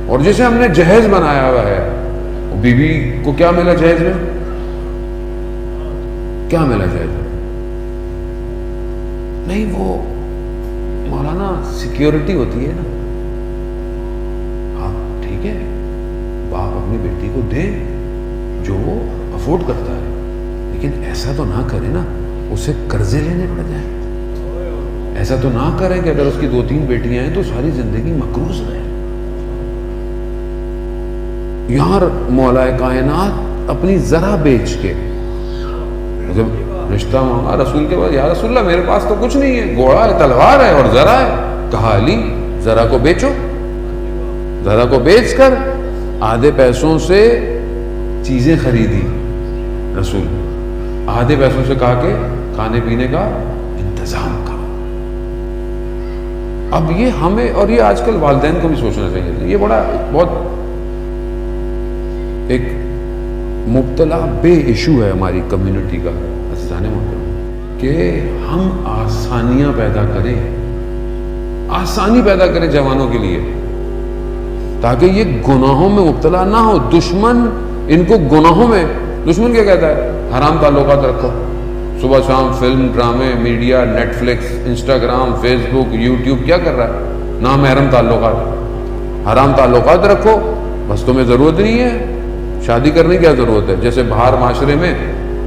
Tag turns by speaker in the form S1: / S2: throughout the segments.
S1: اور جسے ہم نے جہیز بنایا ہوا ہے، بیوی کو کیا ملا جہیز میں؟ کیا ملا جہیز میں؟ نہیں، وہ مولانا سیکیورٹی ہوتی ہے نا. ہاں ٹھیک ہے، باپ اپنی بیٹی کو دے جو وہ افورڈ کرتا ہے، لیکن ایسا تو نہ کرے نا اسے قرضے لینے پڑ جائیں. ایسا تو نہ کرے کہ اگر اس کی 2-3 بیٹیاں ہیں تو ساری زندگی مقروض رہے. یہاں مولا کائنات اپنی ذرا بیچ کے جب رشتہ مانگا رسول کے بعد، یا رسول اللہ میرے پاس تو کچھ نہیں ہے، گھوڑا ہے، تلوار ہے اور ذرا ہے. کہا علی ذرا کو بیچو، ذرا کو بیچ کر آدھے پیسوں سے چیزیں خریدی. رسول آدھے پیسوں سے کہا کہ کھانے پینے کا انتظام کرو. اب یہ ہمیں اور یہ آج کل والدین کو بھی سوچنا چاہیے. یہ بہت ایک مبتلا بے ایشو ہے ہماری کمیونٹی کا عزیزان محترم، کہ ہم آسانیاں پیدا کریں، آسانی پیدا کریں جوانوں کے لیے تاکہ یہ گناہوں میں مبتلا نہ ہو. دشمن ان کو گناہوں میں، دشمن کیا کہتا ہے؟ حرام تعلقات رکھو. صبح شام فلم، ڈرامے، media, Netflix, Instagram, Facebook, YouTube کیا کر رہا ہے؟ نامحرم تعلقات، حرام تعلقات رکھو. بس تمہیں ضرورت نہیں ہے شادی کرنے کی، کیا ضرورت ہے؟ جیسے باہر معاشرے میں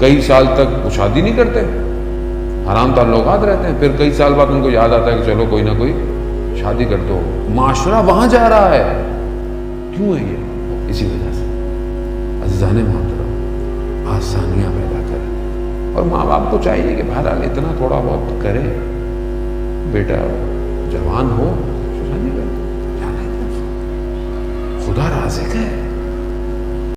S1: کئی سال تک وہ شادی نہیں کرتے، حرام تعلقات رہتے ہیں، پھر کئی سال بعد ان کو یاد آتا ہے کہ چلو کوئی نہ کوئی شادی کر دو. معاشرہ وہاں جا رہا ہے. کیوں ہے یہ؟ اسی وجہ سے. عزیزان محترم، آسانیاں پیدا کریں، اور ماں باپ کو چاہیے کہ بہرحال اتنا تھوڑا بہت کرے. بیٹا جوان ہو شادی کر، خدا رازق ہے.